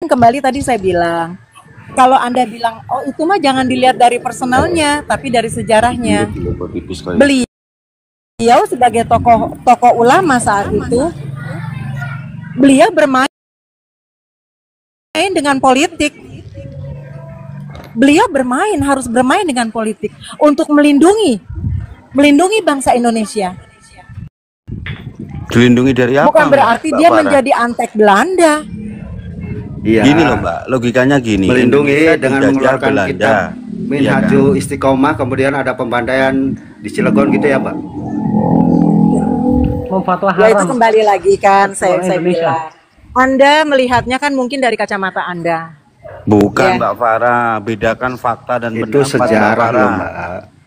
kembali tadi saya bilang, kalau Anda bilang, oh itu mah jangan dilihat dari personalnya, tapi dari sejarahnya. Beliau sebagai tokoh ulama saat itu, beliau bermain dengan politik. Beliau harus bermain dengan politik untuk melindungi bangsa Indonesia. Dilindungi dari apa? Bukan berarti dia menjadi antek Belanda. Iya. Gini loh Mbak, logikanya gini. Melindungi dengan mengeluarkan kitab Minhajul Istiqomah, kemudian ada pembantaian di Cilegon gitu ya Mbak? Ya itu kembali lagi kan saya bilang. Anda melihatnya kan mungkin dari kacamata Anda. Bukan Mbak Farah, bedakan fakta dan itu sejarah loh Mbak.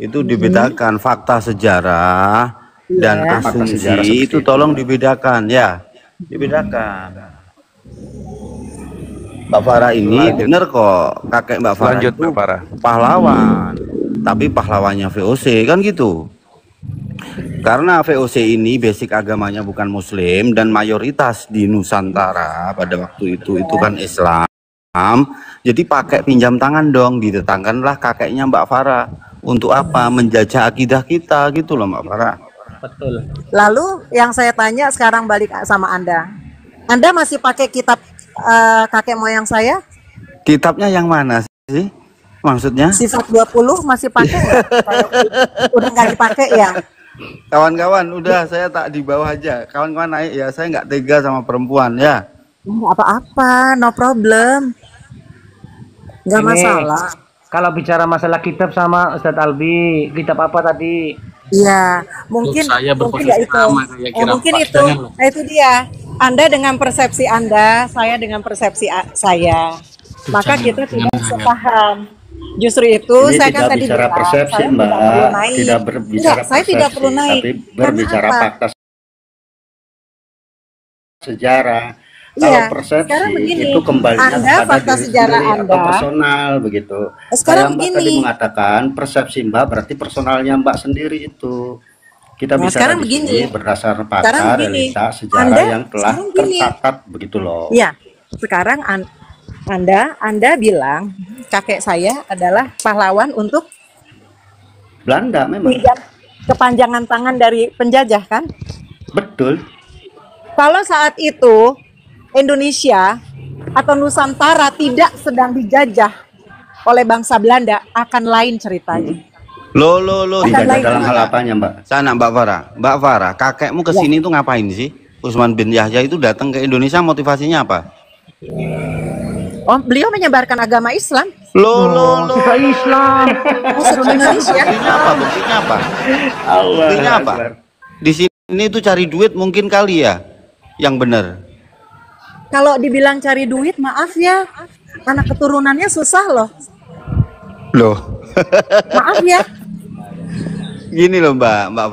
Itu dibedakan fakta sejarah dan asumsi itu tolong dibedakan ya. Dibedakan. Mbak Farah ini bener kok, kakek Mbak Farah itu pahlawan, tapi pahlawannya VOC kan gitu. Karena VOC ini basic agamanya bukan Muslim dan mayoritas di Nusantara pada waktu itu kan Islam. Jadi pakai pinjam tangan dong, ditetangkanlah kakeknya Mbak Farah. Untuk apa? Menjajah akidah kita gitu loh Mbak Farah. Betul. Lalu yang saya tanya sekarang balik sama Anda. Anda masih pakai kitab kakek moyang saya? Kitabnya yang mana sih? Maksudnya? Sifat 20 masih pakai nggak? Udah nggak dipakai ya? Kawan-kawan, udah saya tak di bawah aja. Kawan-kawan naik ya, saya nggak tega sama perempuan ya. Nggak apa-apa, no problem. Nggak masalah. Kalau bicara masalah kitab sama Ustadz Albi, kitab apa tadi? Iya, mungkin ya itu. Mungkin itu. Nah, itu dia. Anda dengan persepsi Anda, saya dengan persepsi saya. Maka kita tidak sepaham. Justru itu ini saya kan tadi bicara bilang, persepsi saya Mbak, tidak berbicara saya tidak perlu naik. tapi berbicara fakta sejarah. Iya, kalau persepsi begini, itu kembalinya Anda pada fakta diri sejarah sendiri Anda atau personal begitu. Sekarang Mbak begini, tadi mengatakan persepsi Mbak berarti personalnya Mbak sendiri itu. Kita bicara di sini berdasar fakta, realita, sejarah yang telah tercatat begitu loh. Iya, sekarang Anda bilang kakek saya adalah pahlawan untuk Belanda memang. Kepanjangan tangan dari penjajah kan? Betul. Kalau saat itu Indonesia atau Nusantara tidak sedang dijajah oleh bangsa Belanda, akan lain ceritanya. Loh. Dijajah dalam hal apanya Mbak? Sana Mbak Farah, kakekmu kesini tuh ngapain sih? Usman bin Yahya itu datang ke Indonesia motivasinya apa? Oh, beliau menyebarkan agama Islam. Kita Islam. Buktinya apa? Buktinya apa? Di sini tuh cari duit mungkin kali ya, yang benar. Kalau dibilang cari duit, maaf ya, anak keturunannya susah loh. Maaf ya. Gini loh Mbak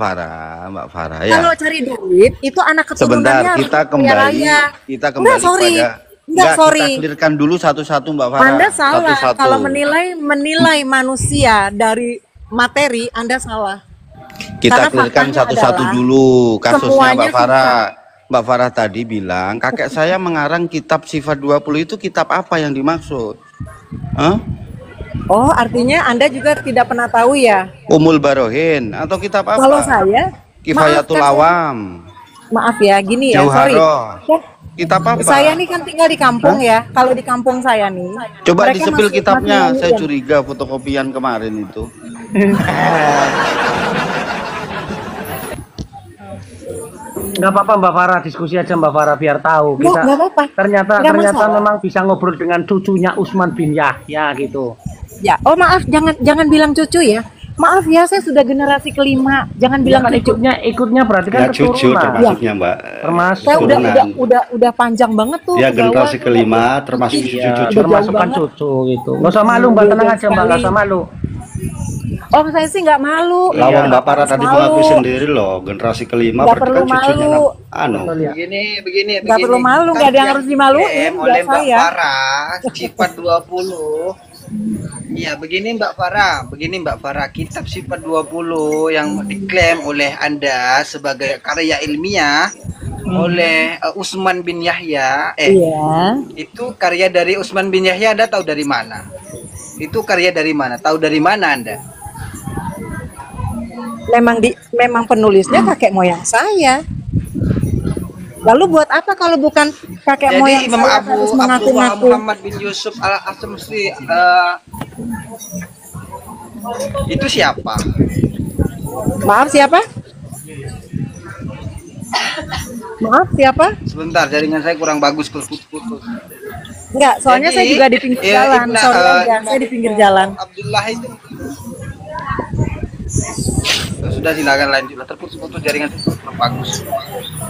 Farah ya. Kalau cari duit itu anak keturunannya. Sebentar, kita kembali kita clearkan dulu satu-satu Mbak Farah. Anda salah kalau menilai manusia dari materi, Anda salah. Kita clearkan satu-satu dulu kasusnya Mbak Farah. Mbak Farah tadi bilang kakek saya mengarang kitab Sifat 20 itu kitab apa yang dimaksud? Oh, artinya Anda juga tidak pernah tahu ya? Umul Barohin atau kitab apa? Kalau saya Kifayatul Awam. Maaf ya, gini ya, sorry. Kitab apa? Saya nih kan tinggal di kampung ya. Kalau di kampung saya nih. Coba disepil kitabnya. Saya curiga fotokopian kemarin itu. Nggak apa-apa Mbak Farah, diskusi aja Mbak Farah biar tahu kita. Nggak apa-apa. Ternyata memang bisa ngobrol dengan cucunya Usman bin Yahya gitu. Ya, oh maaf, jangan bilang cucu ya. Maaf ya, saya sudah generasi kelima. Jangan bilang kan ikutnya berarti kan cucu termasuknya Mbak. Termasuk. Saya udah panjang banget tuh. Ya generasi kelima termasuk cucu. Termasuk kan cucu gitu. Nggak usah malu Mbak, tenang aja Mbak, nggak usah malu. Oh, saya sih nggak malu. Lawan Mbak Farah tadi mengakui sendiri loh, generasi kelima berarti kan cucunya begini. Nggak perlu malu, nggak ada yang harus dimaluin. Oleh Mbak Farah, Sifat 20. Iya, begini Mbak Farah, kitab Sifat 20 yang diklaim oleh Anda sebagai karya ilmiah oleh Utsman bin Yahya. Iya. Itu karya dari Utsman bin Yahya, Anda tahu dari mana? Itu karya dari mana? Tahu dari mana Anda? Memang penulisnya kakek moyang saya. Lalu buat apa kalau bukan kakek Jadi moyang Imam saya Abu harus Abdullah mengaku-ngaku? Muhammad bin Yusuf al-Asmsi itu siapa? Maaf siapa? Maaf siapa? Sebentar, jaringan saya kurang bagus, putus-putus. Enggak, soalnya Jadi, saya juga di pinggir jalan. Sorry aja, saya di pinggir jalan. Abdullah itu sudah, silakan lanjutlah. Terputus-putus jaringan kurang bagus.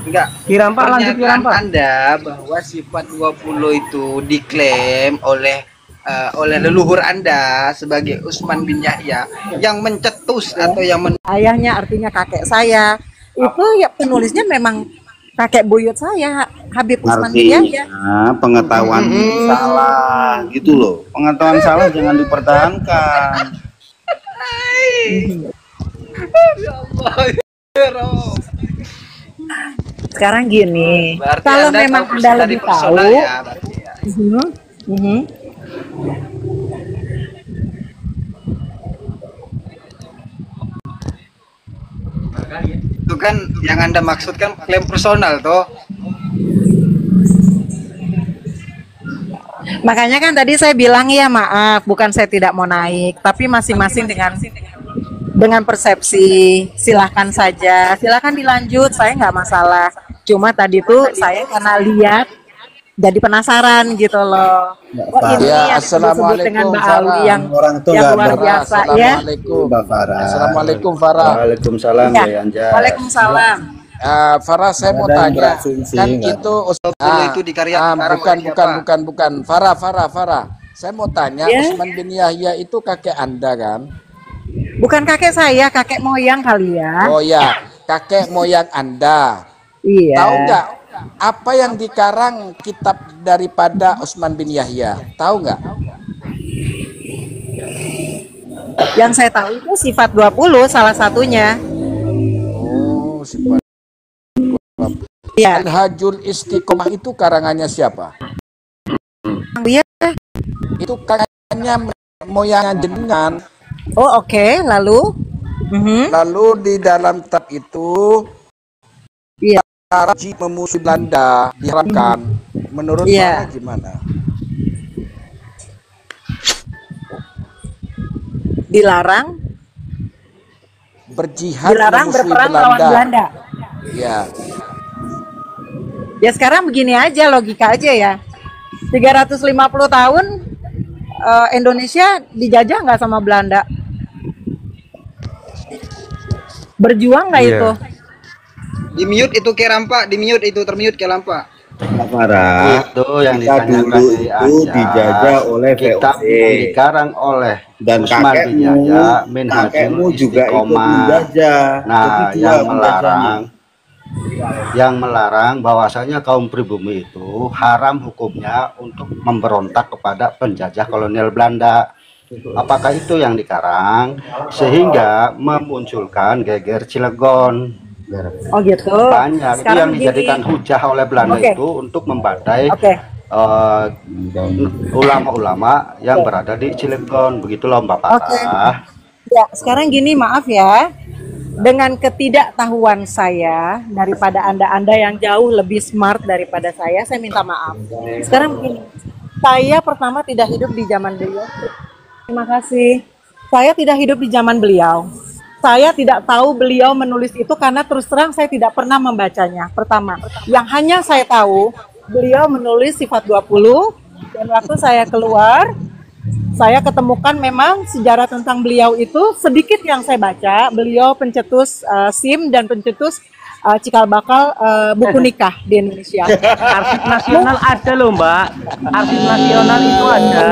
Enggak. Kiram Pak, lanjut Kiram Pak. Anda bahwa sifat 20 itu diklaim oleh leluhur Anda sebagai Utsman bin Yahya yang mencetus atau yang Ayahnya artinya kakek saya. Itu ya penulisnya memang kakek buyut saya, Habib Utsman bin Yahya. Pengetahuan salah gitu loh. Pengetahuan salah jangan dipertahankan. Ya Allah, ya Rob. Sekarang gini, Berarti kalau Anda memang tahu Anda dari lebih personal tahu, ya, berarti ya. Itu kan yang Anda maksudkan klaim personal toh. Makanya kan tadi saya bilang ya maaf, bukan saya tidak mau naik, tapi masing-masing dengan persepsi. Silahkan saja, silahkan dilanjut, saya nggak masalah. Cuma tadi tuh saya karena lihat jadi penasaran gitu loh. Oh ini Ya, yang disebut dengan Mbak Ali yang luar biasa ya. Assalamualaikum Farah. Waalaikumsalam Ya. ya Anja. Waalaikumsalam. Farah, saya mau tanya, kan itu Itu di karya bukan. Farah. Saya mau tanya, Ya. Utsman bin Yahya itu kakek Anda kan? Bukan kakek saya, kakek moyang kali ya. Oh ya, kakek moyang Anda. Iya. Tahu nggak apa yang dikarang kitab daripada Utsman bin Yahya? Tahu nggak? Yang saya tahu itu sifat 20 salah satunya. Oh, sifat. Iya. Manhajul Istiqomah itu karangannya siapa? Dia. Itu karangannya moyang jenengan. Oh oke, lalu? Lalu di dalam tab itu, Iya. Haji memusuhi Belanda diharamkan. Menurut Iya. Farah gimana? Dilarang Berjihad memusuhi berperang melawan Belanda. Ya. Ya sekarang begini aja, logika aja ya. 350 tahun Indonesia dijajah nggak sama Belanda? Berjuang nggak itu? Di mute itu Kerampa, di mute itu termute Kerampa. Farah, Itu yang kita ditanyakan dulu di itu Anja. dijajah oleh Kitab VOC. yang dikarang oleh Dan Utsman bin Yahya, kakekmu Minhajul juga ikut Istiqomah. menjajah. Nah, Begitu yang juga melarang bahwasanya kaum pribumi itu haram hukumnya untuk memberontak kepada penjajah kolonial Belanda. Apakah itu yang dikarang sehingga memunculkan geger Cilegon? Oh gitu. Banyak itu Sekarang yang dijadikan hujah oleh Belanda itu untuk membadai ulama-ulama yang berada di Cilegon. Begitu loh Mbak Farah. Ya, sekarang gini, maaf ya. Dengan ketidaktahuan saya daripada Anda yang jauh lebih smart daripada saya minta maaf. Sekarang begini, saya pertama tidak hidup di zaman beliau. Terima kasih. Saya tidak hidup di zaman beliau. Saya tidak tahu beliau menulis itu karena terus terang saya tidak pernah membacanya. Pertama, yang hanya saya tahu beliau menulis sifat 20 dan waktu saya keluar saya ketemukan memang sejarah tentang beliau itu sedikit yang saya baca. Beliau pencetus SIM dan pencetus cikal bakal buku nikah di Indonesia. Arsip nasional ada loh Mbak. Arsip nasional itu ada.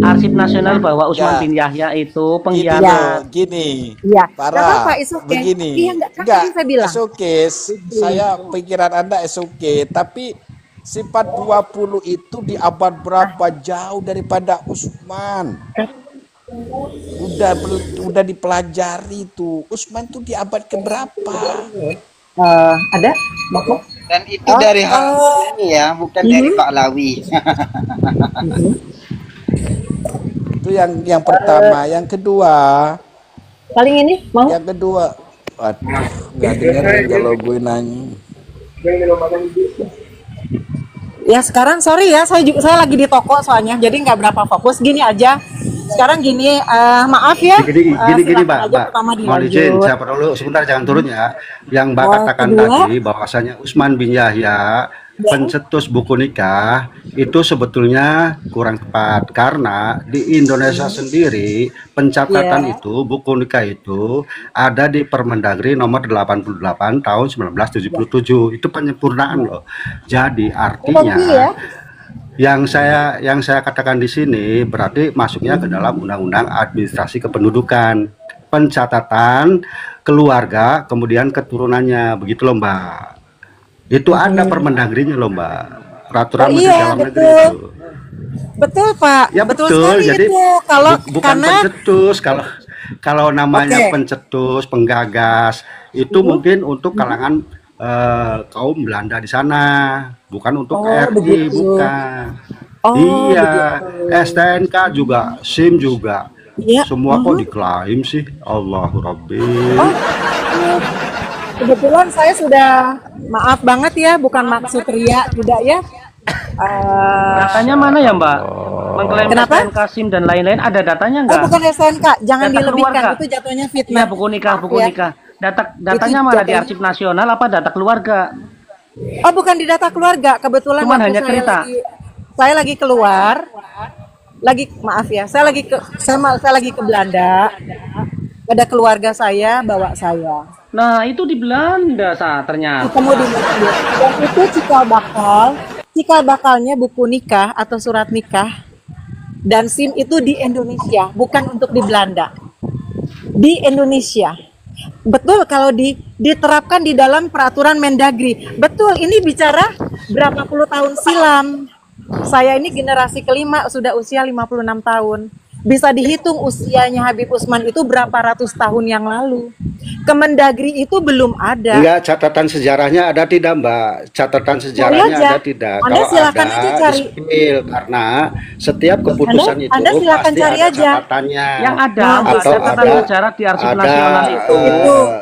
Arsip nasional bahwa Utsman bin Yahya itu pengkhianat. Gini. Iya. Farah, Apa-apa, it's okay. begini. Iya, enggak, saya bilang. It's okay. Saya pikiran Anda is okay, tapi sifat 20 itu di abad berapa jauh daripada Utsman. Udah dipelajari tuh. Utsman tuh di abad keberapa? Ada? Dan itu dari ini ya, bukan dari Pahlawi. Itu yang pertama. Yang kedua, Paling ini mau? Yang kedua, waduh, nggak dengerin kalau gue nanya. Ya sekarang sorry ya, saya lagi di toko soalnya, jadi nggak berapa fokus. Gini aja. Sekarang gini, maaf ya. Gini, silakan Mbak. aja pertama Mohon izin, dilanjut. saya perlu sebentar, jangan turun ya. Yang Mbak katakan kedua? tadi bahwasanya Utsman bin Yahya pencetus buku nikah itu sebetulnya kurang tepat, karena di Indonesia sendiri pencatatan itu buku nikah itu ada di Permendagri nomor 88 tahun 1977. Itu penyempurnaan loh. Jadi artinya yang saya katakan di sini berarti masuknya ke dalam Undang-Undang Administrasi Kependudukan, pencatatan keluarga kemudian keturunannya, begitu loh Mbak. Itu ada Permendagrinya loh Mbak, peraturan Menteri Dalam Negeri itu. Betul Pak, Ya betul betul, sekali jadi itu. Kalau bukan karena pencetus, kalau namanya pencetus, penggagas itu mungkin untuk kalangan kaum Belanda di sana, bukan untuk RI, bukan. Iya, STNK juga, SIM juga, semua kok diklaim sih. Allahu Rabbi. Kebetulan saya sudah, maaf banget ya, bukan maksud ria, tidak ya. Datanya mana ya Mbak? Mengklaim Kenapa? STNK, SIM dan lain-lain, ada datanya nggak? Bukan SNK, jangan Data dilebihkan, keluarga. itu jatuhnya Iya, fitnah. buku nikah, buku Ya. nikah. Datanya Itu mana di jatuhnya- Arsip Nasional apa data keluarga? Oh bukan di data keluarga, kebetulan Cuman waktu hanya cerita. saya lagi keluar, maaf ya, saya lagi ke Belanda, ada keluarga saya bawa saya. Nah, itu di Belanda ternyata. Ketemu di masjid. Dan itu cikal bakalnya buku nikah atau surat nikah dan SIM itu di Indonesia, bukan untuk di Belanda. Di Indonesia. Betul kalau diterapkan di dalam peraturan Mendagri. Betul, ini bicara berapa puluh tahun silam. Saya ini generasi kelima, sudah usia 56 tahun. Bisa dihitung usianya Habib Utsman itu berapa ratus tahun yang lalu. Kemendagri itu belum ada. Enggak, catatan sejarahnya ada tidak Mbak? Catatan sejarahnya aja. ada tidak? Anda Kalau silakan ada, aja cari. di-spill, karena setiap keputusan itu Anda silakan pasti cari ada aja. catatannya. Yang ada Atau catatan ada- sejarah di Arsip ada, Nasional itu.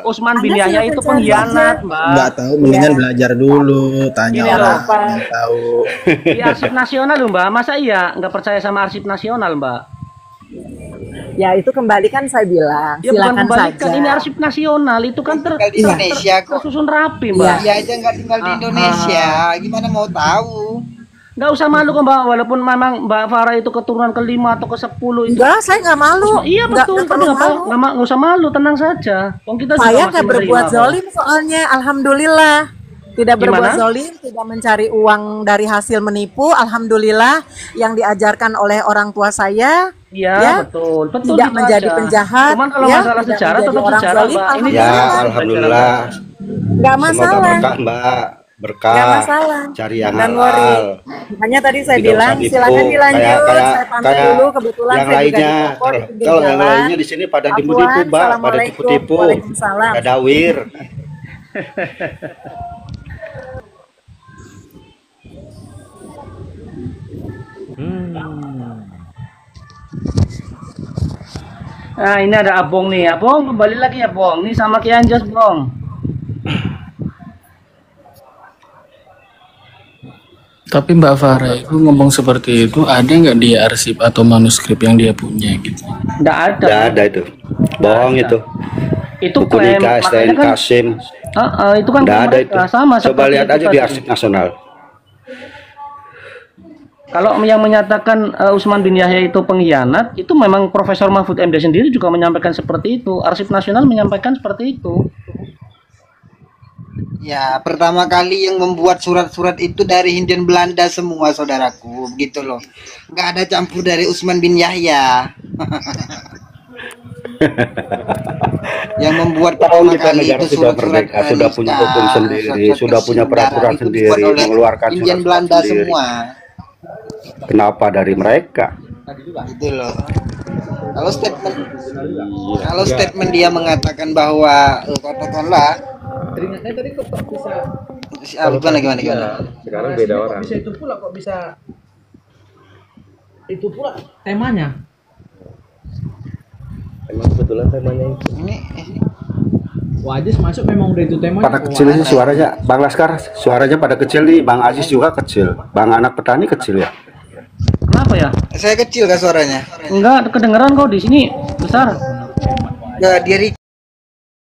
Utsman bin Anda Yahya silakan itu cari pengkhianat, aja. Mbak. Nggak tahu, mendingan belajar dulu, tanya Ini orang apa? yang tahu. Di Arsip Nasional loh, Mbak. Masa iya nggak percaya sama Arsip Nasional, Mbak? Ya itu kembali kan saya bilang, Ya bukan silakan kembalikan, saja. ini Arsip Nasional itu kan Tinggal di Indonesia kok. tersusun rapi, Mbak. Dia aja nggak tinggal di Indonesia, gimana mau tahu? Nggak usah malu kok Mbak, walaupun memang Mbak Farah itu keturunan ke-5 atau ke-10 itu. Enggak, saya nggak malu. Iya Nggak betul, perlu malu. nggak usah malu, tenang saja. Wong kita juga Saya masih nggak berbuat menerima, kok. zolim soalnya, alhamdulillah. Tidak berbuat Gimana? zolim, tidak mencari uang dari hasil menipu, alhamdulillah. Yang diajarkan oleh orang tua saya, Iya ya, betul tidak gitu menjadi aja. penjahat, Cuman kalau ya, masalah tidak sejarah menjadi tetap orang sejarah, zalim, Mbak. Ini Ya, alhamdulillah. alhamdulillah. Nggak Semoga masalah. berkah Mbak, berkah. Nggak masalah. Cari yang Dan worry. halal. Makanya tadi saya Tidak bilang, usah tipu. silakan dilanjut. Saya pamit kayak dulu, kebetulan yang saya juga lainnya. di toko, di pinggir Kalau yang jalan. lainnya di sini pada Afwan, tipu-tipu, Mbak, pada Assalamualaikum. tipu-tipu. Waalaikumsalam. Ada dawir. Nah ini ada Abong nih, Abong kembali lagi ya Bong. Ini sama Ki Anjas Bong. Tapi Mbak Farah itu ngomong seperti itu, ada nggak di arsip atau manuskrip yang dia punya gitu? Nggak ada. Tidak ada itu. Bohong itu. Itu Buku klaim, nikah, makanya STNK, kan SIM. itu kan Tidak ada mereka, itu. sama Coba seperti lihat itu aja di tadi. Arsip Nasional. Kalau yang menyatakan Utsman bin Yahya itu pengkhianat, itu memang Profesor Mahfud MD sendiri juga menyampaikan seperti itu. Arsip Nasional menyampaikan seperti itu. Ya, pertama kali yang membuat surat-surat itu dari Hindian Belanda semua, saudaraku, begitu loh. Nggak ada campur dari Utsman bin Yahya. Yang membuat pertama kita kali negara itu sudah surat-surat merdeka, sudah punya hukum sendiri, surat-surat sudah punya peraturan itu sendiri, dibuat oleh mengeluarkan Hindian surat-surat Belanda sendiri. semua. Kenapa dari mereka? Gitu loh. Kalau statement dia mengatakan bahwa katakanlah Gimana? Sekarang beda orang. Bisa itu pula kok bisa itu pula temanya. Emang kebetulan temanya itu. Ini Wajis masuk memang udah itu temanya. Pada kecil sih suaranya, Bang Laskar, suaranya pada kecil nih. Bang Aziz juga kecil, Bang Anak Petani kecil ya. Kenapa ya? saya kecil kan suaranya. Enggak kedengeran kok di sini besar. Dia